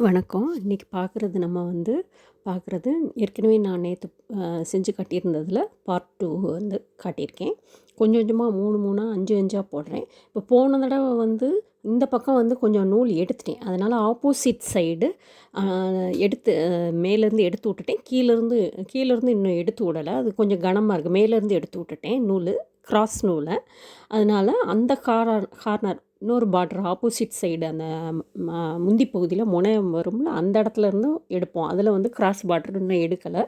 வணக்கம். இன்றைக்கி பார்க்குறது ஏற்கனவே நான் நேற்று செஞ்சு காட்டியிருந்ததில் பார்ட் 2 வந்து காட்டியிருக்கேன். கொஞ்சம் கொஞ்சமாக 3 3 5 5 போடுறேன். இப்போ போன தடவை வந்து இந்த பக்கம் வந்து கொஞ்சம் நூல் எடுத்துட்டேன். அதனால் ஆப்போசிட் சைடு எடுத்து மேலேருந்து எடுத்து விட்டுட்டேன். கீழேருந்து இன்னும் எடுத்து விடலை. அது கொஞ்சம் கனமாக இருக்குது. மேலேருந்து எடுத்து விட்டுட்டேன் நூல், கிராஸ் நூலை. அதனால் அந்த கார்னர் இன்னொரு பார்டர் ஆப்போசிட் சைடு அந்த முந்தி பகுதியில் முனை வரும்ல, அந்த இடத்துல இருந்தும் எடுப்போம். அதில் வந்து கிராஸ் பார்டர் இன்னும் எடுக்கலை.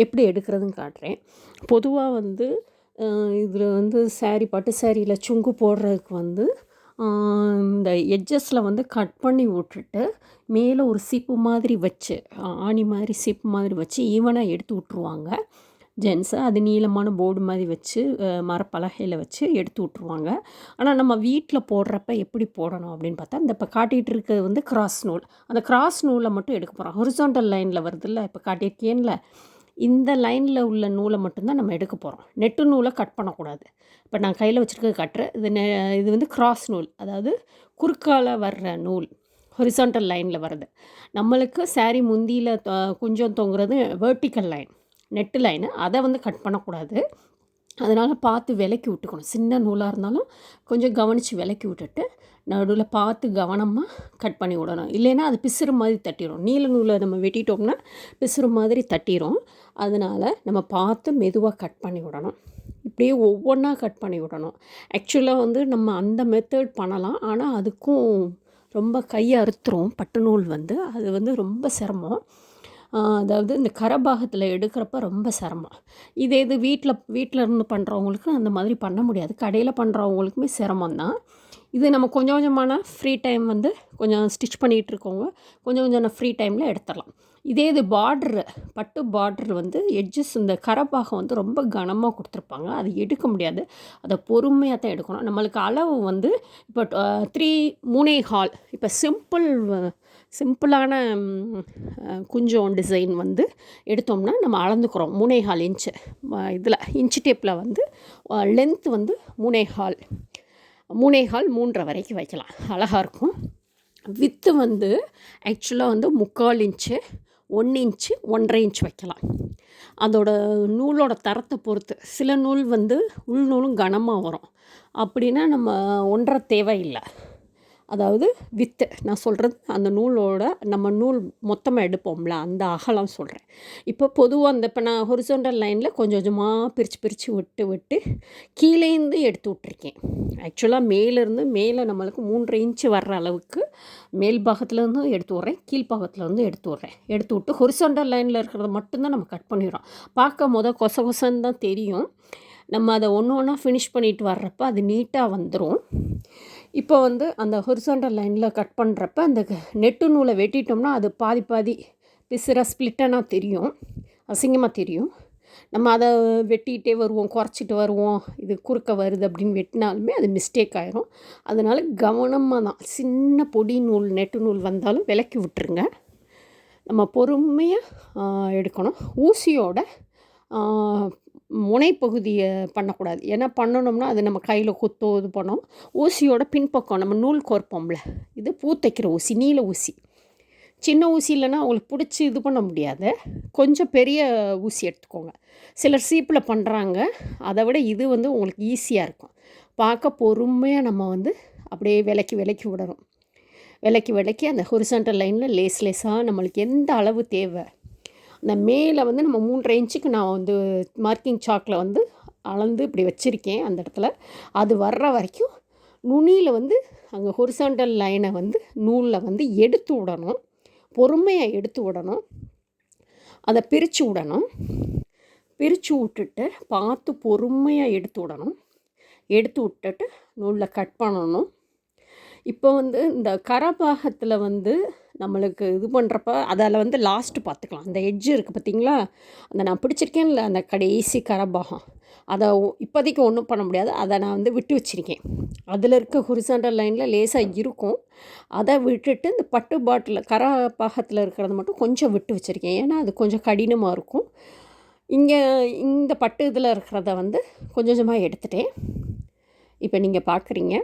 எப்படி எடுக்கிறதுன்னு காட்டுறேன். பொதுவாக வந்து இதில் வந்து பட்டு சாரியில் சுங்கு போடுறதுக்கு வந்து இந்த எட்ஜஸில் வந்து கட் பண்ணி விட்டுட்டு மேலே ஒரு சீப்பு மாதிரி வச்சு, ஆணி மாதிரி சீப்பு மாதிரி வச்சு ஈவனாக எடுத்து விட்ருவாங்க ஜென்ஸை. அது நீளமான போர்டு மாதிரி வச்சு மரப்பலகையில் வச்சு எடுத்து விட்ருவாங்க. ஆனால் நம்ம வீட்டில் போடுறப்ப எப்படி போடணும் அப்படின்னு பார்த்தா, இந்த இப்போ காட்டிகிட்டு இருக்கிறது வந்து கிராஸ் நூல். அந்த கிராஸ் நூலை மட்டும் எடுக்க போகிறோம். ஹொரிசாண்டல் லைனில் வருதுல்ல, இப்போ காட்டியிருக்கேன்ல, இந்த லைனில் உள்ள நூலை மட்டும்தான் நம்ம எடுக்க போகிறோம். நெட்டு நூலை கட் பண்ணக்கூடாது. இப்போ நான் கையில் வச்சுருக்கிறது காட்டுறேன். இது வந்து கிராஸ் நூல், அதாவது குறுக்கால் வர்ற நூல், ஹொரிசாண்டல் லைனில் வருது. நம்மளுக்கு சாரீ முந்தியில் கொஞ்சம் தொங்குறது வெர்டிக்கல் லைன், நெட்டு லைனு. அதை வந்து கட் பண்ணக்கூடாது. அதனால் பார்த்து விலக்கி விட்டுக்கணும். சின்ன நூலாக இருந்தாலும் கொஞ்சம் கவனித்து விலக்கி விட்டுட்டு நடுவில் பார்த்து கவனமாக கட் பண்ணி விடணும். இல்லைன்னா அது பிசுறு மாதிரி தட்டிடும். நீல நூலை நம்ம வெட்டிட்டோம்னா பிசுறு மாதிரி தட்டிடும். அதனால் நம்ம பார்த்து மெதுவாக கட் பண்ணி விடணும். இப்படியே ஒவ்வொன்றா கட் பண்ணி விடணும். ஆக்சுவலாக வந்து நம்ம அந்த மெத்தட் பண்ணலாம். ஆனால் அதுக்கும் ரொம்ப கையை அறுத்துரும். பட்டு நூல் வந்து அது வந்து ரொம்ப சிரமம். அதாவது இந்த கரபாகத்தில் எடுக்கிறப்ப ரொம்ப சிரமம். இது வீட்டில் இருந்து பண்ணுறவங்களுக்கு அந்த மாதிரி பண்ண முடியாது. கடையில் பண்ணுறவங்களுக்குமே சிரமம்தான். இது நம்ம கொஞ்சம் கொஞ்சமான ஃப்ரீ டைம் வந்து கொஞ்சம் ஸ்டிச் பண்ணிகிட்டு இருக்கவங்க கொஞ்சம் கொஞ்சம் ஃப்ரீ டைமில் எடுத்துடலாம். இது பட்டு பார்டர் வந்து எட்ஜஸ் இந்த கரபாகம் வந்து ரொம்ப கனமாக கொடுத்துருப்பாங்க. அது எடுக்க முடியாது. அதை பொறுமையாக தான் எடுக்கணும். நம்மளுக்கு அளவு வந்து இப்போ 3.25. இப்போ சிம்பிளான குஞ்சம் டிசைன் வந்து எடுத்தோம்னா நம்ம அளந்துக்கிறோம் 3.25 இன்ச்சு. இதில் இன்ச்சு டேப்பில் வந்து லென்த் வந்து 3.25 3.5 வரைக்கும் வைக்கலாம். அழகாக இருக்கும். வித்து வந்து ஆக்சுவலாக வந்து 3/4 இன்ச்சு, 1 இன்ச்சு, 1.5 இன்ச் வைக்கலாம். அதோட நூலோட தரத்தை பொறுத்து. சில நூல் வந்து உள்நூலும் கனமாக வரும். அப்படின்னா நம்ம 1.5 தேவையில்லை. அதாவது வித்து நான் சொல்கிறது அந்த நூலோட நம்ம நூல் மொத்தமாக எடுப்போம்ல, அந்த அகலம் சொல்கிறேன். இப்போ நான் ஹொரிசாண்டல் லைனில் கொஞ்சம் கொஞ்சமாக பிரித்து விட்டு கீழேருந்து எடுத்து விட்ருக்கேன். ஆக்சுவலாக மேலே நம்மளுக்கு 3.5 இன்ச்சு வர்ற அளவுக்கு மேல் பாகத்துலேருந்தும் எடுத்து விட்றேன், கீழ்ப்பாகத்துலேருந்து எடுத்து விட்டு ஹொரிசாண்டல் லைனில் இருக்கிறத மட்டும்தான் நம்ம கட் பண்ணிடுறோம். பார்க்க கொசன்னு தான் தெரியும். நம்ம அதை ஒன்று ஃபினிஷ் பண்ணிட்டு வர்றப்போ அது நீட்டாக வந்துடும். இப்போ வந்து அந்த ஹொரிசாண்டல் லைனில் கட் பண்ணுறப்ப அந்த நெட்டு நூலை வெட்டிட்டோம்னா அது பாதி பிசுறாக ஸ்ப்ளிட்டனாக தெரியும், அசிங்கமாக தெரியும். நம்ம அதை வெட்டிகிட்டே வருவோம், குறைச்சிட்டு வருவோம், இது குறுக்க வருது அப்படின்னு வெட்டினாலுமே அது மிஸ்டேக் ஆகிரும். அதனால் கவனமாக தான் சின்ன பொடி நூல் நெட்டு நூல் வந்தாலும் விலக்கி விட்டுருங்க. நம்ம பொறுமையாக எடுக்கணும். ஊசியோட முனைப்பகுதியை பண்ணக்கூடாது. ஏன்னா பண்ணணும்னா அது நம்ம கையில் இது பண்ணோம். ஊசியோட பின்பக்கம் நம்ம நூல் கோர்ப்போம்ல, இது பூ தைக்கிற ஊசி, நீல ஊசி. சின்ன ஊசி இல்லைன்னா அவங்களுக்கு பிடிச்சி இது பண்ண முடியாது. கொஞ்சம் பெரிய ஊசி எடுத்துக்கோங்க. சிலர் சீப்பில் பண்ணுறாங்க. அதை விட இது வந்து உங்களுக்கு ஈஸியாக இருக்கும். பார்க்க பொறுமையாக நம்ம வந்து அப்படியே விலக்கி விடணும். விலக்கி அந்த ஹொரிசாண்டல் லைனில் லேஸாக நம்மளுக்கு எந்த அளவு தேவை, அந்த மேலே வந்து நம்ம 3.5 இன்ச்சுக்கு நான் வந்து மார்க்கிங் சாக்கில் வந்து அளந்து இப்படி வச்சுருக்கேன். அந்த இடத்துல அது வர்ற வரைக்கும் நுனியில் வந்து அங்கே ஹொரிசாண்டல் லைனை வந்து நூலில் வந்து எடுத்து விடணும். பொறுமையாக எடுத்து விடணும். அதை பிரித்து விட்டுட்டு பார்த்து பொறுமையாக எடுத்து விடணும். எடுத்து விட்டுட்டு நூலில் கட் பண்ணணும். இப்போ வந்து இந்த கரபாகத்தில் வந்து நம்மளுக்கு இது பண்ணுறப்ப அதில் வந்து லாஸ்ட்டு பார்த்துக்கலாம். அந்த எட்ஜு இருக்குது பார்த்திங்களா, அந்த நான் பிடிச்சிருக்கேன்ல அந்த கடைசி கரபாகம், அதை இப்போதைக்கு ஒன்றும் பண்ண முடியாது. அதை நான் வந்து விட்டு வச்சுருக்கேன். அதில் இருக்க ஹொரிசாண்டல் லைனில் லேசாக இருக்கும். அதை விட்டுட்டு இந்த பட்டு கரபாகத்தில் இருக்கிறத மட்டும் கொஞ்சம் விட்டு வச்சுருக்கேன். ஏன்னா அது கொஞ்சம் கடினமாக இருக்கும். இந்த பட்டு இதில் இருக்கிறத வந்து கொஞ்சமாக எடுத்துட்டேன். இப்போ நீங்கள் பார்க்குறீங்க.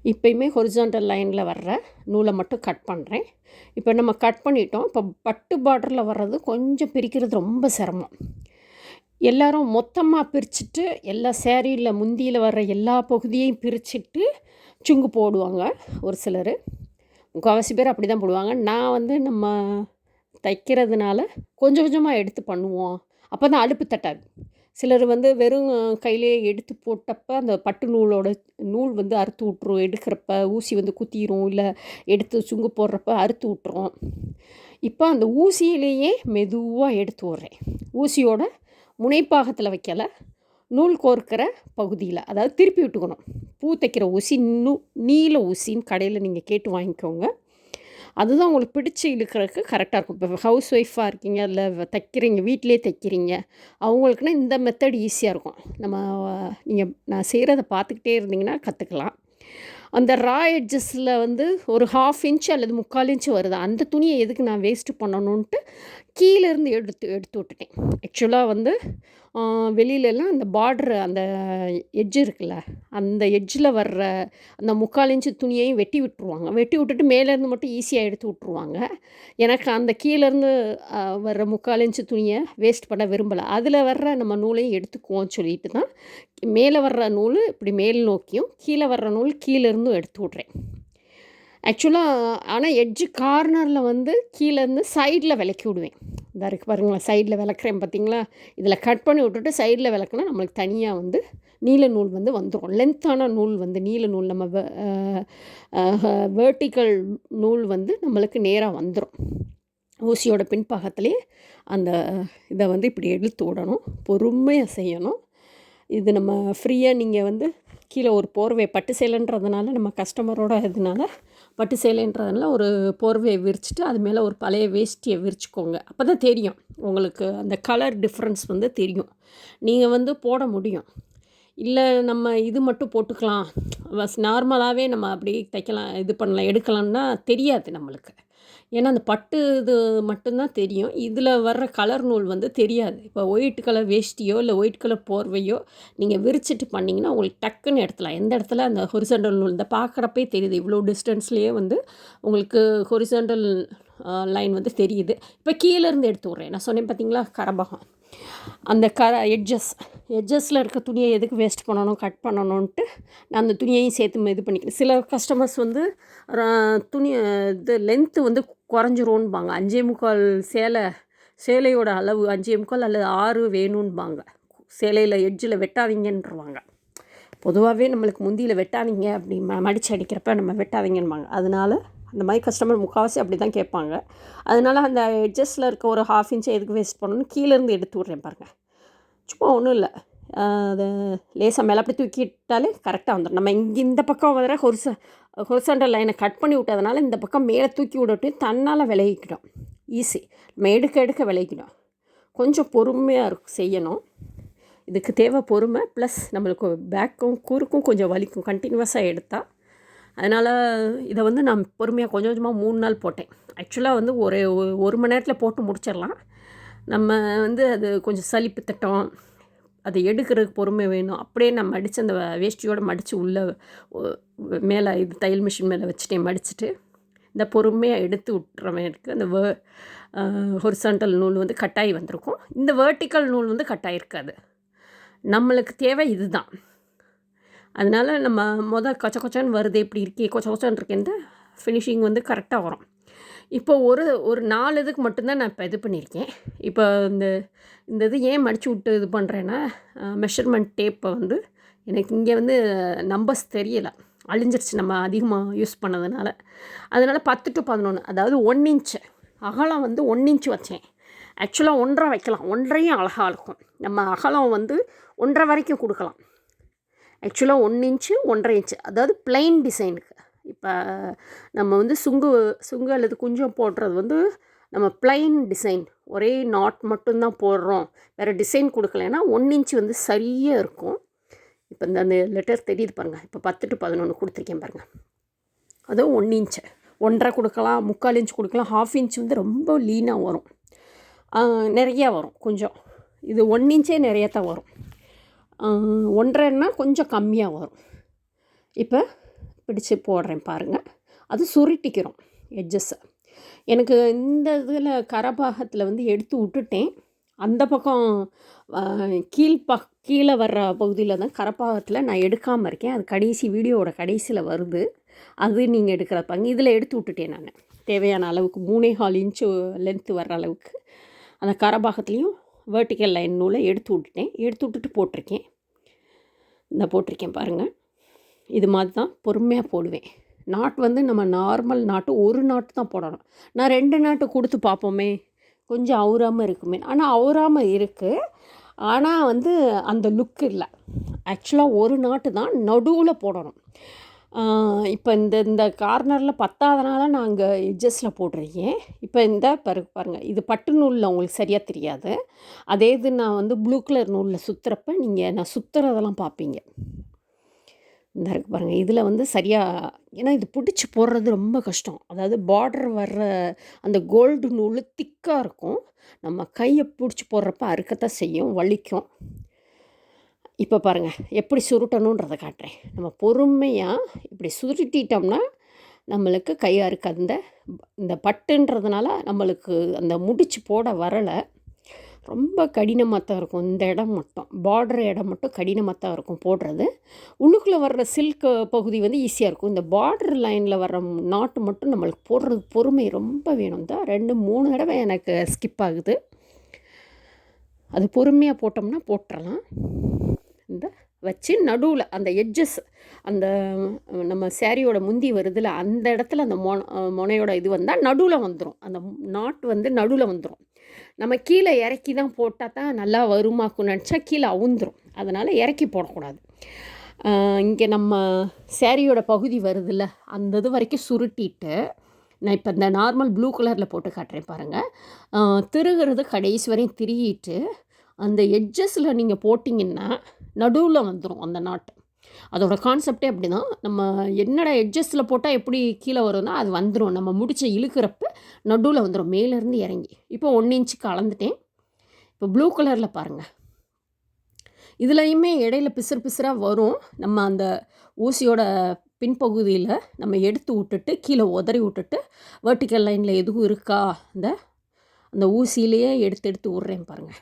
இப்போயுமே ஹொரிசாண்டல் லைனில் வர்ற நூலை மட்டும் கட் பண்ணுறேன். இப்போ நம்ம கட் பண்ணிட்டோம். இப்போ பட்டு பார்டரில் வர்றது கொஞ்சம் பிரிக்கிறது ரொம்ப சிரமம். எல்லோரும் மொத்தமாக பிரிச்சுட்டு எல்லா சேரீயில் முந்தியில் வர்ற எல்லா பகுதியையும் பிரிச்சுட்டு சுங்கு போடுவாங்க ஒரு சிலர். முக்கால்வாசி பேர் அப்படி தான் போடுவாங்க. நான் வந்து நம்ம தைக்கிறதுனால கொஞ்சம் கொஞ்சமாக எடுத்து பண்ணுவோம். அப்போ தான் அலுப்பு தட்டாது. சிலர் வந்து வெறும் கையிலே எடுத்து போட்டப்ப அந்த பட்டு நூல் வந்து அறுத்து விட்ரும். எடுக்கிறப்ப ஊசி வந்து குத்திரும், இல்லை எடுத்து சுங்கு போடுறப்ப அறுத்து விட்ரும். இப்போ அந்த ஊசியிலேயே மெதுவாக எடுத்து விட்றேன். ஊசியோட முனைப்பாகத்தில் வைக்கலை, நூல் கோர்க்கிற பகுதியில், அதாவது திருப்பி விட்டுக்கணும். பூ தைக்கிற ஊசி நீல ஊசின்னு கடையில் நீங்கள் கேட்டு வாங்கிக்கோங்க. அதுதான் உங்களுக்கு பிடிச்சி இழுக்கிறதுக்கு கரெக்டாக இருக்கும். இப்போ ஹவுஸ் ஒய்ஃபாக இருக்கீங்க, இல்லை தைக்கிறீங்க, வீட்டிலே தைக்கிறீங்க, அவங்களுக்குன்னா இந்த மெத்தட் ஈஸியாக இருக்கும். நான் செய்கிறத பார்த்துக்கிட்டே இருந்தீங்கன்னா கற்றுக்கலாம். அந்த ரா எட்ஜஸில் வந்து ஒரு 1/2 இன்ச் அல்லது 3/4 இன்ச் வருது. அந்த துணியை எதுக்கு நான் வேஸ்ட்டு பண்ணணுன்ட்டு கீழேருந்து எடுத்து விட்டுட்டேன். ஆக்சுவலாக வந்து வெளியிலலாம் அந்த பார்ட்ரு, அந்த எட்ஜ் இருக்குல்ல, அந்த எட்ஜில் வர்ற அந்த 3/4 இன்ச்சு துணியையும் வெட்டி விட்டுருவாங்க. வெட்டி விட்டுட்டு மேலேருந்து மட்டும் ஈஸியாக எடுத்து விட்ருவாங்க. எனக்கு அந்த கீழேருந்து வர்ற 3/4 இன்ச்சு துணியை வேஸ்ட் பண்ண விரும்பலை. அதில் வர்ற நம்ம நூலையும் எடுத்துக்குவோம்னு சொல்லிட்டு தான் மேலே வர்ற நூல் இப்படி மேல் நோக்கியும், கீழே வர்ற நூல் கீழேருந்தும் எடுத்து விட்றேன். ஆக்சுவலாக ஆனால் எட்ஜு கார்னரில் வந்து கீழேருந்து சைடில் விளக்கி விடுவேன். இந்த இருக்குது பாருங்களேன், சைடில் விளக்குறேன் பார்த்தீங்களா? இதில் கட் பண்ணி விட்டுட்டு சைடில் விளக்குனா நம்மளுக்கு தனியாக வந்து நீல நூல் வந்து வந்துடும். லென்த்தான நூல் வந்து நீல நூல், நம்ம வேர்ட்டிக்கல் நூல் வந்து நம்மளுக்கு நேராக வந்துடும். ஊசியோட பின்பாகத்துலேயே அந்த இதை வந்து இப்படி எடுத்து விடணும், பொறுமையாக செய்யணும். இது நம்ம ஃப்ரீயாக நீங்கள் வந்து கீழே ஒரு போர்வை, பட்டு சேலைன்றதுனால நம்ம கஸ்டமரோட இதனால பட்டு சேலைன்றதுனால ஒரு போர்வையை விரிச்சிட்டு அது மேலே ஒரு பழைய வேஷ்டியை விரிச்சிக்கோங்க. அப்போ தான் தெரியும் உங்களுக்கு, அந்த கலர் டிஃப்ரென்ஸ் வந்து தெரியும். நீங்கள் வந்து போட முடியும். இல்லை நம்ம இது மட்டும் போட்டுக்கலாம், நார்மலாகவே நம்ம அப்படி தைக்கலாம், இது பண்ணலாம், எடுக்கலாம்னா தெரியாது நம்மளுக்கு. ஏன்னா அந்த பட்டு இது மட்டும்தான் தெரியும். இதில் வர்ற கலர் நூல் வந்து தெரியாது. இப்போ ஒயிட் கலர் வேஷ்டியோ இல்லை ஒயிட் கலர் போர்வையோ நீங்கள் விரிச்சிட்டு பண்ணிங்கன்னா உங்களுக்கு டக்குன்னு எடுத்துலாம். எந்த இடத்துல அந்த ஹொரிசாண்டல் நூல் இந்த பார்க்குறப்பே தெரியுது. இவ்வளோ டிஸ்டன்ஸ்லேயே வந்து உங்களுக்கு ஹொரிசாண்டல் லைன் வந்து தெரியுது. இப்போ கீழேருந்து எடுத்து விட்றேன். நான் சொன்னேன் பார்த்தீங்களா, கரபாகம், அந்த எட்ஜஸில் இருக்க துணியை எதுக்கு வேஸ்ட் பண்ணணும், கட் பண்ணணுன்ட்டு நான் அந்த துணியையும் சேர்த்து இது பண்ணிக்கிறேன். சில கஸ்டமர்ஸ் வந்து துணி இது லென்த்து வந்து குறைஞ்சிரும்பாங்க. 5/4 சேலையோட அளவு 5/4 அல்லது 6 வேணும்பாங்க. சேலையில் எட்ஜில் வெட்டாதீங்கன்றுவாங்க. பொதுவாகவே நம்மளுக்கு முந்தியில் வெட்டாதீங்க, அப்படி மடித்து அடிக்கிறப்ப நம்ம வெட்டாதீங்கன்பாங்க. அதனால் அந்த மாதிரி கஸ்டமர் முக்கால்வாசி அப்படி தான் கேட்பாங்க. அதனால் அந்த எட்ஜஸில் இருக்க ஒரு 1/2 இன்ச்சை எதுக்கு வேஸ்ட் பண்ணணும்னு கீழேருந்து எடுத்து விட்றேன் பாருங்கள். சும்மா ஒன்றும் இல்லை, அதை லேசாக மேலே அப்படி தூக்கிட்டாலே கரெக்டாக வந்துடும். நம்ம இந்த பக்கம் வர ஹொரிசாண்டல் லைனை கட் பண்ணி விட்டதுனால இந்த பக்கம் மேலே தூக்கி விடட்டு தன்னால் விலகிக்கிட்டோம். ஈஸி, நம்ம எடுக்க விலகிக்கிட்டோம். கொஞ்சம் பொறுமையாக செய்யணும். இதுக்கு தேவை பொறுமை, ப்ளஸ் நம்மளுக்கு பேக்கும் கூருக்கும் கொஞ்சம் வலிக்கும் கண்டினியூவஸாக எடுத்தால். அதனால் இதை வந்து நான் பொறுமையாக கொஞ்சம் கொஞ்சமாக 3 நாள் போட்டேன். ஆக்சுவலாக வந்து ஒரு மணி நேரத்தில் போட்டு முடிச்சிடலாம். நம்ம வந்து அது கொஞ்சம் சலிப்பு தட்டம், அதை எடுக்கிறதுக்கு பொறுமை வேணும். அப்படியே நான் மடித்து அந்த வேஷ்டியோடு மடித்து உள்ளே மேலே இது தையல் மிஷின் மேலே வச்சுட்டேன். மடிச்சுட்டு இந்த பொறுமையாக எடுத்து விட்டுறவனுக்கு அந்த ஹொரிசாண்டல் நூல் வந்து கட்டாயி வந்திருக்கும். இந்த வேர்ட்டிக்கல் நூல் வந்து கட்டாயிருக்காது. நம்மளுக்கு தேவை இதுதான். அதனால் நம்ம கொச்சன்னு வருது, இப்படி இருக்கே கொச்சன்னு இருக்கேன்ட்டு ஃபினிஷிங் வந்து கரெக்டாக வரும். இப்போ ஒரு 4 இதுக்கு மட்டும்தான் நான் இப்போ இது பண்ணியிருக்கேன். இப்போ இந்த இது ஏன் மடித்து விட்டு இது பண்ணுறேன்னா, மெஷர்மெண்ட் டேப்பை வந்து எனக்கு இங்கே வந்து நம்பர்ஸ் தெரியலை, அழிஞ்சிருச்சு நம்ம அதிகமாக யூஸ் பண்ணதுனால. அதனால் 10 to 11, அதாவது 1 இன்ச்சு அகலம் வந்து 1 இன்ச்சு வச்சேன். ஆக்சுவலாக 1.5 வைக்கலாம், 1.5யும் அழகாக இருக்கும். நம்ம அகலம் வந்து 1.5 வரைக்கும் கொடுக்கலாம். ஆக்சுவலாக 1 இன்ச்சு 1.5 இன்ச்சு, அதாவது பிளைன் டிசைனுக்கு. இப்போ நம்ம வந்து சுங்கு அல்லது குஞ்சம் போடுறது வந்து நம்ம பிளைன் டிசைன், ஒரே நாட் மட்டும்தான் போடுறோம், வேறு டிசைன் கொடுக்கலைன்னா 1 இன்ச்சு வந்து சரியாக இருக்கும். இப்போ அந்த லெட்டர் தெரியுது பாருங்கள். இப்போ 10 to 11 கொடுத்துருக்கேன் பாருங்கள். அதுவும் 1 இன்ச்சு, 1.5 கொடுக்கலாம், 3/4 இன்ச்சு கொடுக்கலாம். 1/2 இன்ச் வந்து ரொம்ப லீனாக வரும், நிறையா வரும் கொஞ்சம். இது 1 இன்ச்சே நிறையா தான் வரும். 1.5ன்னா கொஞ்சம் கம்மியாக வரும். இப்போ பிடிச்சு போடுறேன் பாருங்கள். அது சுருட்டிக்கிறோம் எட்ஜஸ்ஸை. எனக்கு இந்த இதில் கரபாகத்தில் வந்து எடுத்து விட்டுட்டேன். அந்த பக்கம் கீழே வர்ற பகுதியில் தான் கரப்பாகத்தில் நான் எடுக்காமல் இருக்கேன். அது கடைசி வீடியோவோட கடைசியில் வருது. அது நீங்கள் எடுக்கிற பாருங்க. இதில் எடுத்து விட்டுட்டேன் நான் தேவையான அளவுக்கு 3.25 இன்ச்சு லென்த்து வர்ற அளவுக்கு அந்த கரபாகத்துலேயும் வெர்டிக்கல் லைன் நூலை எடுத்து விட்டுட்டேன். எடுத்து விட்டுட்டு போட்டிருக்கேன். இந்த போட்டிருக்கேன் பாருங்கள். இது மாதிரி தான் பொறுமையாக போடுவேன். நாட் வந்து நம்ம நார்மல் நாட்டு ஒரு நாட்டு தான் போடணும். நான் 2 நாட்டு கொடுத்து பார்ப்போமே, கொஞ்சம் அவுறாமல் இருக்குமே. ஆனால் அவுறாமல் இருக்குது. ஆனால் வந்து அந்த லுக் இல்லை. ஆக்சுவலாக ஒரு நாட்டு தான் நடுவில் போடணும். இப்போ இந்த கார்னரில் பத்தாதனால நான் அங்கே எட்ஜஸில் போட்டிருக்கேன். இப்போ இந்த பாருங்கள், இது பட்டு நூலில் உங்களுக்கு சரியாக தெரியாது. அதே இது நான் வந்து ப்ளூ கலர் நூலில் சுற்றுறப்ப நீங்கள் நான் சுற்றுறதெல்லாம் பார்ப்பீங்க. இந்த இருக்குது பாருங்கள். இதில் வந்து சரியாக, ஏன்னா இது பிடிச்சி போடுறது ரொம்ப கஷ்டம். அதாவது பார்டர் வர்ற அந்த கோல்டு நூல் திக்காக இருக்கும். நம்ம கையை பிடிச்சி போடுறப்ப அறுக்கத்தான் செய்யும், வலிக்கும். இப்போ பாருங்கள் எப்படி சுருட்டணுன்றதை காட்டுறேன். நம்ம பொறுமையாக இப்படி சுருட்டிட்டோம்னா நம்மளுக்கு கை அறுக்க இந்த பட்டுன்றதுனால நம்மளுக்கு அந்த முடிச்சு போட வரலை. ரொம்ப கடினமாக தான் இருக்கும். இந்த இடம் மட்டும் பார்டர் இடம் மட்டும் கடினமாக தான் இருக்கும் போடுறது. உள்ளுக்குள்ளே வர்ற சில்க் பகுதி வந்து ஈஸியாக இருக்கும். இந்த பார்டர் லைனில் வர்ற நாட்டு மட்டும் நம்மளுக்கு போடுறது பொறுமை ரொம்ப வேணும். தான் 2-3 தடவை எனக்கு ஸ்கிப் ஆகுது. அது பொறுமையாக போட்டோம்னா போட்டுடலாம். இந்த வச்சு நடுவில் அந்த எட்ஜஸ், அந்த நம்ம சேரீயோட முந்தி வருதுல அந்த இடத்துல அந்த முனையோட இது வந்தால் நடுவில் வந்துடும். அந்த நாட் வந்து நடுவில் வந்துடும். நம்ம கீழே இறக்கி தான் போட்டால் தான் நல்லா வருமாக்குன்னு நினச்சா கீழே அவுந்துடும். அதனால் இறக்கி போடக்கூடாது. இங்கே நம்ம சேரீயோட பகுதி வருதுல்ல அந்த இது வரைக்கும் சுருட்டிட்டு நான் இப்போ இந்த நார்மல் ப்ளூ கலரில் போட்டு காட்டுறேன் பாருங்கள். திருகிறது கடைசி வரையும் திருகிட்டு அந்த எட்ஜஸில் நீங்கள் போட்டிங்கன்னா நடுவில் வந்துடும் அந்த நாட்டு. அதோட கான்செப்டே அப்படி தான். நம்ம என்னடா எட்ஜஸில் போட்டால் எப்படி கீழே வரும்னா அது வந்துடும். நம்ம முடிச்ச இழுக்கிறப்ப நடுவில் வந்துடும், மேலேருந்து இறங்கி. இப்போ 1 இன்ச்சுக்கு அளந்துட்டேன். இப்போ ப்ளூ கலரில் பாருங்கள். இதுலையுமே இடையில பிசுறாக வரும். நம்ம அந்த ஊசியோட பின்பகுதியில் நம்ம எடுத்து விட்டுட்டு கீழே உதறி விட்டுட்டு வெர்டிக்கல் லைனில் எதுவும் இருக்கா அந்த ஊசியிலேயே எடுத்து விட்றேன் பாருங்கள்.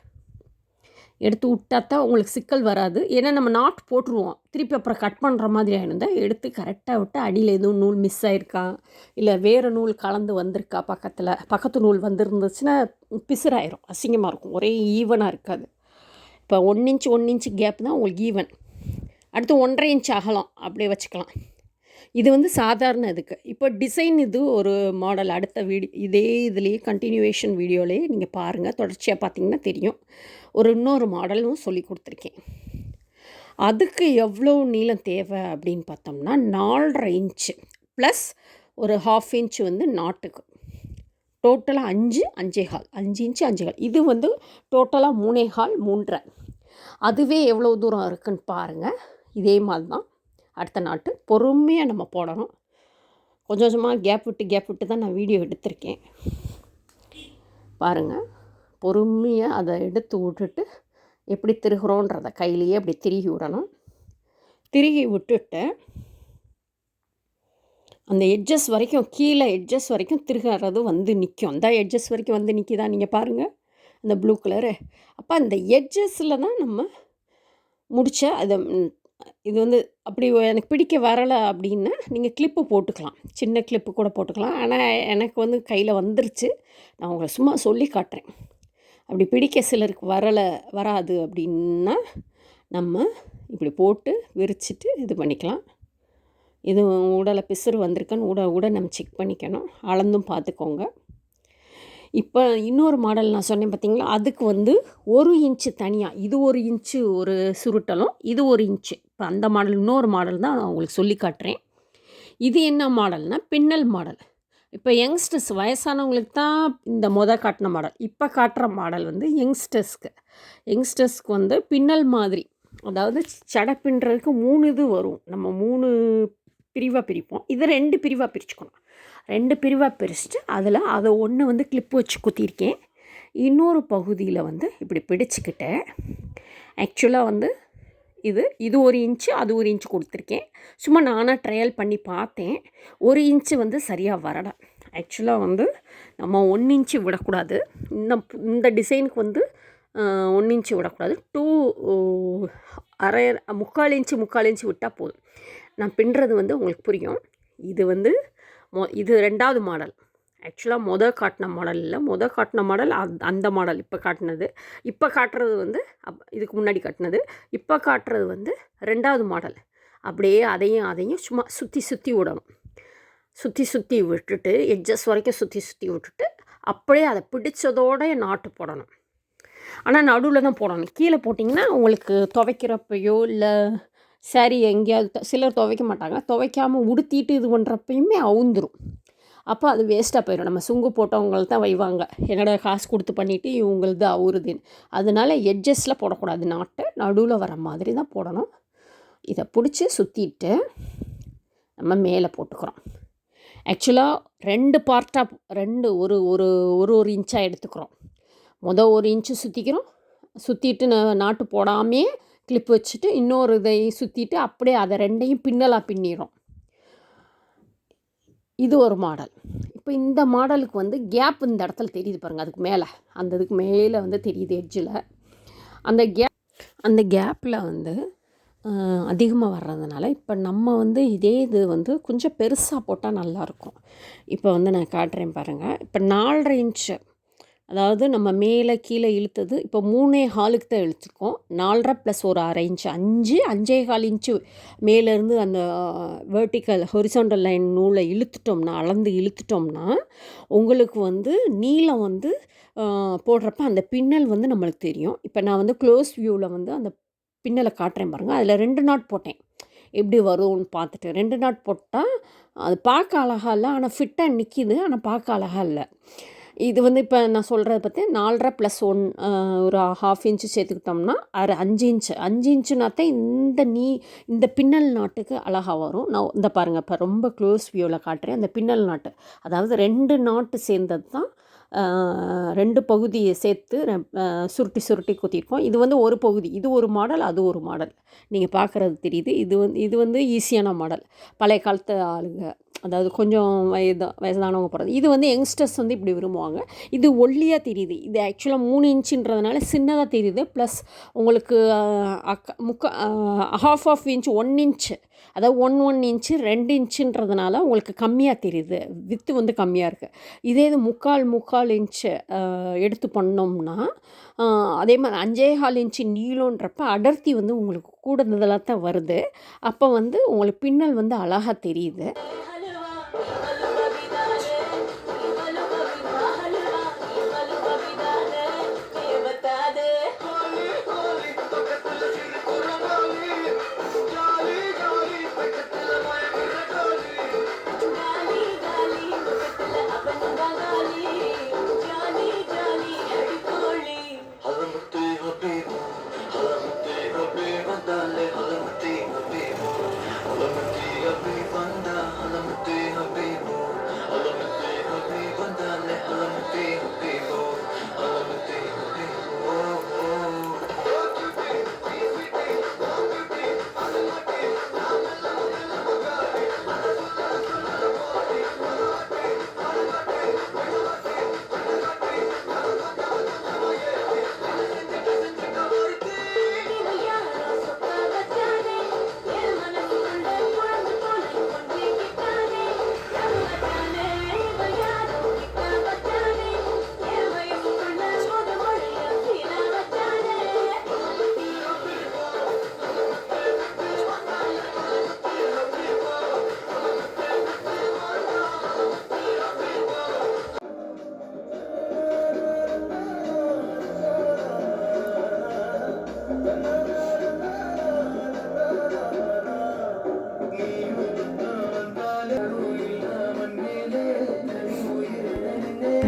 எடுத்து விட்டால் தான் உங்களுக்கு சிக்கல் வராது. ஏன்னா நம்ம நாட் போட்டுருவோம், திருப்பி அப்புறம் கட் பண்ணுற மாதிரி ஆயிருந்தால் எடுத்து கரெக்டாக விட்டு அடியில் எதுவும் நூல் மிஸ் ஆகிருக்கா, இல்லை வேறு நூல் கலந்து வந்திருக்கா, பக்கத்து நூல் வந்துருந்துச்சுன்னா பிசுறாயிரும், அசிங்கமாக இருக்கும், ஒரே ஈவனாக இருக்காது. இப்போ 1 இன்ச்சு கேப் தான் உங்களுக்கு ஈவன். அடுத்து 1.5 இன்ச் அகலம் அப்படியே வச்சுக்கலாம். இது வந்து சாதாரண இதுக்கு. இப்போ டிசைன் இது ஒரு மாடல் அடுத்த இதே இதுலேயே கண்டினியூவேஷன் வீடியோலேயே நீங்கள் பாருங்கள், தொடர்ச்சியாக பார்த்தீங்கன்னா தெரியும். இன்னொரு மாடலும் சொல்லி கொடுத்துருக்கேன். அதுக்கு எவ்வளோ நீளம் தேவை அப்படின்னு பார்த்தோம்னா 4.5 இன்ச்சு ப்ளஸ் ஒரு 1/2 இன்ச்சு வந்து நாட்டுக்கு. டோட்டலாக 5 இன்ச்சு 5.25. இது வந்து டோட்டலாக 3.25 3.5. அதுவே எவ்வளோ தூரம் இருக்குதுன்னு பாருங்கள். இதே மாதிரி தான் அடுத்த நாட்டு பொறுமையாக நம்ம போடணும். கொஞ்சம் கொஞ்சமாக கேப் விட்டு தான் நான் வீடியோ எடுத்திருக்கேன். பாருங்கள், பொறுமையாக அதை எடுத்து விட்டுட்டு எப்படி திருகிறோன்றதை கையிலேயே அப்படி திருகி விடணும். திருகி விட்டுட்டு அந்த எட்ஜஸ் வரைக்கும், கீழே எட்ஜஸ் வரைக்கும் திருகிறது வந்து நிற்கும். அந்த எட்ஜஸ் வரைக்கும் வந்து நிற்கிதான் நீங்கள் பாருங்கள், அந்த ப்ளூ கலரு. அப்போ அந்த எட்ஜஸில் தான் நம்ம முடிச்ச அதை. இது வந்து அப்படி எனக்கு பிடிக்க வரலை அப்படின்னா நீங்கள் கிளிப்பு போட்டுக்கலாம், சின்ன கிளிப்பு கூட போட்டுக்கலாம். ஆனால் எனக்கு வந்து கையில் வந்துருச்சு, நான் உங்களை சும்மா சொல்லி காட்டுறேன். அப்படி பிடிக்க சிலருக்கு வராது அப்படின்னா நம்ம இப்படி போட்டு விரிச்சிட்டு இது பண்ணிக்கலாம். இது உடலை பிசுறு வந்திருக்கான்னு உட நம்ம செக் பண்ணிக்கணும், அளந்தும் பார்த்துக்கோங்க. இப்போ இன்னொரு மாடல் நான் சொன்னேன் பார்த்தீங்களா, அதுக்கு வந்து 1 இன்ச்சு தனியாக, இது 1 இன்ச்சு ஒரு சுருட்டலும், இது 1 இன்ச்சு. இப்போ அந்த மாடல் இன்னொரு மாடல் தான் நான் உங்களுக்கு சொல்லி காட்டுறேன். இது என்ன மாடல்னால் பின்னல் மாடல். இப்போ யங்ஸ்டர்ஸ் வயசானவங்களுக்கு தான் இந்த காட்டின மாடல். இப்போ காட்டுற மாடல் வந்து யங்ஸ்டர்ஸ்க்கு வந்து பின்னல் மாதிரி, அதாவது சடை பின்னுறதுக்கு 3 இது வரும். நம்ம 3 பிரிவாக பிரிப்போம். இதை 2 பிரிவாக பிரிச்சுக்கணும். 2 பிரிவாக பிரிச்சுட்டு அதை ஒன்று வந்து கிளிப்பு வச்சு குத்திருக்கேன். இன்னொரு பகுதியில் வந்து இப்படி பிடிச்சிக்கிட்டேன். ஆக்சுவலாக வந்து இது 1 இன்ச்சு, அது 1 இன்ச்சு கொடுத்துருக்கேன். சும்மா நானாக ட்ரையல் பண்ணி பார்த்தேன். 1 இன்ச்சு வந்து சரியாக வரலை. ஆக்சுவலாக வந்து நம்ம 1 இன்ச்சு விடக்கூடாது. இந்த டிசைனுக்கு வந்து 1 இன்ச்சு விடக்கூடாது. 1/2 3/4 இன்ச்சு 3/4 இன்ச்சு விட்டால் போதும். நான் பின்னுறது வந்து உங்களுக்கு புரியும். இது வந்து இது 2வது மாடல். ஆக்சுவலாக காட்டின மாடல் இல்லை. காட்டின மாடல் அந்த மாடல் இப்போ காட்டினது. இப்போ காட்டுறது வந்து இதுக்கு முன்னாடி காட்டினது. இப்போ காட்டுறது வந்து 2வது மாடல். அப்படியே அதையும் சும்மா சுற்றி விடணும். சுற்றி விட்டுட்டு எட்ஜஸ் வரைக்கும் சுற்றி விட்டுட்டு அப்படியே அதை பிடிச்சதோட நாட்டு போடணும். ஆனால் நடுவில் தான் போடணும். கீழே போட்டிங்கன்னா உங்களுக்கு துவைக்கிறப்பையோ இல்லை சாரி எங்கேயாவது சிலர் துவைக்க மாட்டாங்க. துவைக்காமல் உடுத்திட்டு இது பண்ணுறப்பயுமே அவுந்துடும். அப்போ அது வேஸ்ட்டாக போயிடும். நம்ம சுங்கு போட்டவங்கள தான் வைவாங்க, என்னோட காசு கொடுத்து பண்ணிவிட்டு இவங்களது அவுறுதுன்னு. அதனால எட்ஜஸில் போடக்கூடாது. நாட்டை நடுவில் வர மாதிரி தான் போடணும். இதை பிடிச்சி சுற்றிட்டு நம்ம மேலே போட்டுக்கிறோம். ஆக்சுவலாக 2 பார்ட்டாக ஒரு இன்ச்சாக எடுத்துக்கிறோம். 1 இன்ச்சு சுற்றிக்கிறோம். சுற்றிட்டு நாட்டு போடாமே கிளிப் வச்சுட்டு இன்னொரு இதையும் சுற்றிட்டு அப்படியே அதை 2ஐயும் பின்னலாக பின்னிடும். இது ஒரு மாடல். இப்போ இந்த மாடலுக்கு வந்து கேப் இந்த இடத்துல தெரியுது பாருங்கள். அதுக்கு மேலே இதுக்கு மேலே வந்து தெரியுது எட்ஜில். அந்த கேப்பில் வந்து அதிகமாக வர்றதுனால இப்போ நம்ம வந்து இது வந்து கொஞ்சம் பெருசாக போட்டால் நல்லாயிருக்கும். இப்போ வந்து நான் காட்டுறேன் பாருங்கள். இப்போ 4.5 இன்ச்சு, அதாவது நம்ம மேலே கீழே இழுத்தது இப்போ 3.25 தான் இழுத்துருக்கோம். 4.5 ப்ளஸ் ஒரு 1/2 இன்ச்சு 5.25 இன்ச்சு மேலேருந்து அந்த வெர்டிக்கல் ஹொரிசாண்டல் லைன் நூலை அளந்து இழுத்துட்டோம்னா உங்களுக்கு வந்து நீளம் வந்து போடுறப்ப அந்த பின்னல் வந்து நம்மளுக்கு தெரியும். இப்போ நான் வந்து க்ளோஸ் வியூவில் வந்து அந்த பின்னலை காட்டுறேன் பாருங்கள். அதில் 2 நாட் போட்டேன். எப்படி வரும்னு பார்த்துட்டு 2 நாட் போட்டால் அது பார்க்க அழகாக இல்லை, ஆனால் ஃபிட்டாக நிற்கிது, ஆனால் பார்க்க அழகாக இல்லை. இது வந்து இப்போ நான் சொல்கிறத பற்றி 4.5 ப்ளஸ் 1 ஒரு 1/2 இன்ச்சு சேர்த்துக்கிட்டோம்னா 5 இன்ச்சுனாத்தான் இந்த பின்னல் நாட்டுக்கு அழகாக வரும். நான் இந்த பாருங்கள், இப்போ ரொம்ப க்ளோஸ் வியூவில் காட்டுறேன். அந்த பின்னல் நாட்டு, அதாவது 2 நாட்டு சேர்ந்தது தான் 2 பகுதியை சேர்த்து சுருட்டி குத்திருக்கோம். இது வந்து ஒரு பகுதி. இது ஒரு மாடல், அது ஒரு மாடல். நீங்கள் பார்க்குறது தெரியுது. இது வந்து ஈஸியான மாடல். பழைய காலத்து ஆளுங்க, அதாவது கொஞ்சம் வயதானவங்க போகிறது. இது வந்து யங்ஸ்டர்ஸ் வந்து இப்படி விரும்புவாங்க. இது ஒல்லியாக தெரியுது. இது ஆக்சுவலாக 3 இன்ச்சுன்றதுனால சின்னதாக தெரியுது. ப்ளஸ் உங்களுக்கு 1/2 இன்ச் 1 இன்ச்சு, அதாவது 1 இன்ச்சு 2 இன்ச்சுன்றதுனால உங்களுக்கு கம்மியாக தெரியுது. வித்து வந்து கம்மியாக இருக்குது. இதே இது 3/4 இன்ச்சு எடுத்து பண்ணோம்னா அதே மாதிரி 5.25 இன்ச்சு நீளன்றப்ப அடர்த்தி வந்து உங்களுக்கு கூடுதலாக தான் வருது. அப்போ வந்து உங்களுக்கு பின்னல் வந்து அழகாக தெரியுது.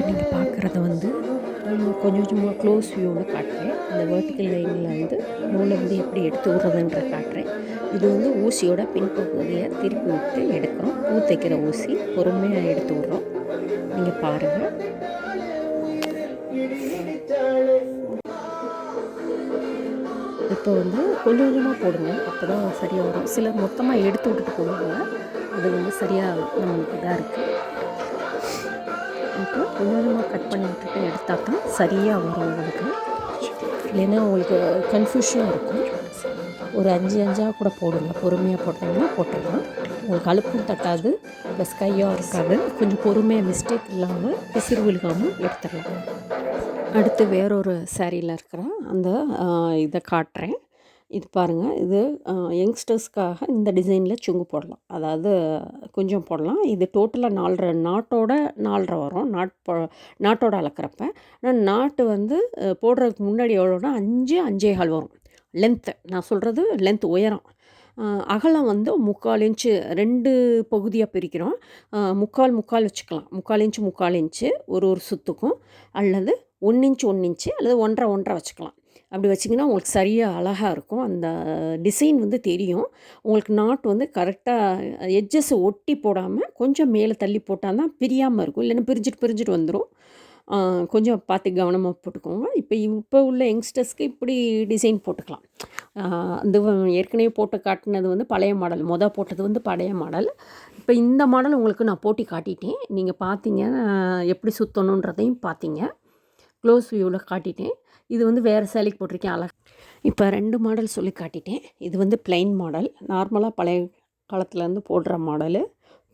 நீங்கள் பார்க்குறத வந்து கொஞ்சம் கொஞ்சமாக க்ளோஸ் வியூவில் காட்டுறேன். இந்த வெர்டிக்கல் லைனில் வந்து நூலை வந்து எப்படி எடுத்து விட்றதுன்ற காட்டுறேன். இது வந்து ஊசியோட பின்பகுதியை திருப்பி விட்டு எடுக்கிறோம். பூ தைக்கிற ஊசி பொறுமையாக எடுத்து விட்றோம். நீங்கள் பாருங்கள். இப்போ வந்து கொஞ்சம் கொஞ்சமாக போடுங்க, அப்போ தான் சரியாக வரும். சிலர் மொத்தமாக எடுத்து விட்டுட்டு போடுவாங்க, அது வந்து சரியாக நம்மளுக்கு இதாக இருக்குது. இப்போ கொஞ்சம் கொஞ்சமாக கட் பண்ணி விட்டுட்டு எடுத்தால் தான் சரியாக வரும் உங்களுக்கு. இல்லைன்னா உங்களுக்கு கன்ஃபியூஷனாக இருக்கும். ஒரு 5 5ஆக கூட போடுங்க, பொறுமையாக போட்டிங்கன்னா போட்டுடலாம். உங்களுக்கு அலுப்பும் தட்டாது, ப்ளஸ் கையாக இருக்காது. கொஞ்சம் பொறுமையாக மிஸ்டேக் இல்லாமல் பிசிறு விழுகாமல் எடுத்துடலாம். அடுத்து வேறொரு சாரியில் இருக்கிற அந்த இதை காட்டுறேன். இது பாருங்கள், இது யங்ஸ்டர்ஸ்க்காக இந்த டிசைனில் சுங்கு போடலாம். அதாவது கொஞ்சம் போடலாம். இது டோட்டலாக 4.5 நாட்டோட 4.5 வரும். நாட்டோட அளக்கிறப்ப. ஆனால் நாட்டு வந்து போடுறதுக்கு முன்னாடி எவ்வளோனா 5 5.25 வரும் லென்த்து. நான் சொல்கிறது லென்த் உயரம். அகலம் வந்து 3/4 இன்ச்சு 2 பகுதியாக பிரிக்கிறோம். 3/4 வச்சுக்கலாம். 3/4 இன்ச்சு 3/4 இன்ச்சு ஒரு சுத்துக்கும், அல்லது 1 இன்ச்சு 1 இன்ச்சு அல்லது 1.5 1.5 வச்சுக்கலாம். அப்படி வச்சிங்கன்னா உங்களுக்கு சரியாக அழகாக இருக்கும். அந்த டிசைன் வந்து தெரியும். உங்களுக்கு நாட்டு வந்து கரெக்டாக எட்ஜஸை ஒட்டி போடாமல் கொஞ்சம் மேலே தள்ளி போட்டால் தான் பிரியாமல் இருக்கும். இல்லைன்னா பிரிஞ்சுட்டு வந்துடும். கொஞ்சம் பார்த்து கவனமாக போட்டுக்கோங்க. இப்போ உள்ள யங்ஸ்டர்ஸ்க்கு இப்படி டிசைன் போட்டுக்கலாம். அது ஏற்கனவே போட்டு காட்டினது வந்து பழைய மாடல். போட்டது வந்து பழைய மாடல். இப்போ இந்த மாடல் உங்களுக்கு நான் போட்டி காட்டிட்டேன். நீங்கள் பார்த்தீங்க, எப்படி சுற்றணுன்றதையும் பார்த்தீங்க. க்ளோஸ் வியூவில் காட்டிட்டேன். இது வந்து வேறு சேலைக்கு போட்டிருக்கேன் அழகாக. இப்போ 2 மாடல் சொல்லி காட்டிட்டேன். இது வந்து பிளைன் மாடல், நார்மலாக பழைய காலத்துலேருந்து போடுற மாடலு.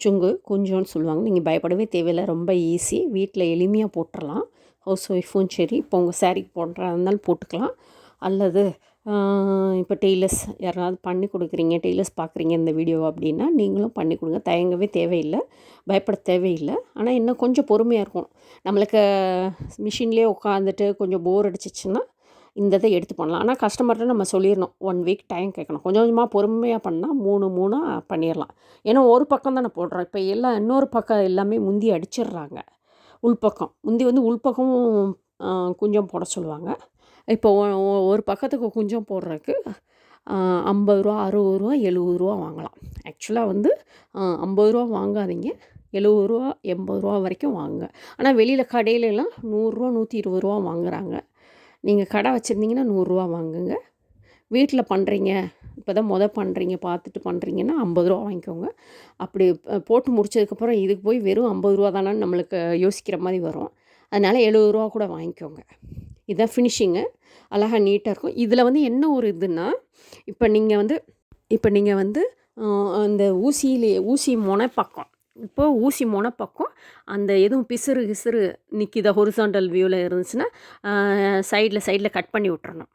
சுங்கு கொஞ்சோன்னு சொல்லுவாங்க. நீங்கள் பயப்படவே தேவையில்லை, ரொம்ப ஈஸி. வீட்டில் எளிமையாக போட்டுடலாம். ஹவுஸ் ஒய்ஃபும் சரி, இப்போ உங்கள் சாரீக்கு போடுறா இருந்தாலும் போட்டுக்கலாம். அல்லது இப்போ டெய்லர்ஸ் யாராவது பண்ணி கொடுக்குறீங்க, டெய்லர்ஸ் பார்க்குறீங்க இந்த வீடியோ அப்படின்னா நீங்களும் பண்ணி கொடுங்க. தயங்கவே தேவையில்லை, பயப்பட தேவையில்லை. ஆனால் இன்னும் கொஞ்சம் பொறுமையாக இருக்கணும். நம்மளுக்கு மிஷின்லேயே உட்காந்துட்டு கொஞ்சம் போர் அடிச்சிச்சின்னா இந்த இதை எடுத்து பண்ணலாம். ஆனால் கஸ்டமர்கிட்ட நம்ம சொல்லிடணும், 1 வீக் டைம் கேட்கணும். கொஞ்சம் கொஞ்சமாக பொறுமையாக பண்ணால் 3 பண்ணிடலாம். ஏன்னா ஒரு பக்கம் தானே போடுறோம். இப்போ எல்லாம் இன்னொரு பக்கம் எல்லாமே முந்தி அடிச்சிடுறாங்க. உள்பக்கம் முந்தி வந்து உள்பக்கமும் கொஞ்சம் போட சொல்லுவாங்க. இப்போ ஒரு பக்கத்துக்கு கொஞ்சம் போடுறதுக்கு 50 ரூபா 60 ரூபா 70 ரூபா வாங்கலாம். ஆக்சுவலாக வந்து 50 ரூபா வாங்காதீங்க, 70 ரூபா 80 ரூபா வரைக்கும் வாங்குங்க. ஆனால் வெளியில் கடையிலலாம் 100 ரூபா 120 ரூபா வாங்குகிறாங்க. நீங்கள் கடை வச்சுருந்தீங்கன்னா 100 ரூபா வாங்குங்க. வீட்டில் பண்ணுறீங்க, இப்போ தான் பண்ணுறீங்க, பார்த்துட்டு பண்ணுறீங்கன்னா 50 ரூபா வாங்கிக்கோங்க. அப்படி போட்டு முடிச்சதுக்கப்புறம் இதுக்கு போய் வெறும் 50 ரூபா தானே நம்மளுக்கு யோசிக்கிற மாதிரி வரும். அதனால் 70 ரூபா கூட வாங்கிக்கோங்க. இதுதான் ஃபினிஷிங்கு, அழகாக நீட்டாக இருக்கும். இதில் வந்து என்ன ஒரு இதுன்னா, இப்போ நீங்கள் வந்து அந்த ஊசி முனை பக்கம், இப்போது ஊசி முனை பக்கம் அந்த எதுவும் பிசுறு நிற்கித ஹொரிசாண்டல் வியூவில் இருந்துச்சுன்னா சைடில் கட் பண்ணி விட்டுறணும்.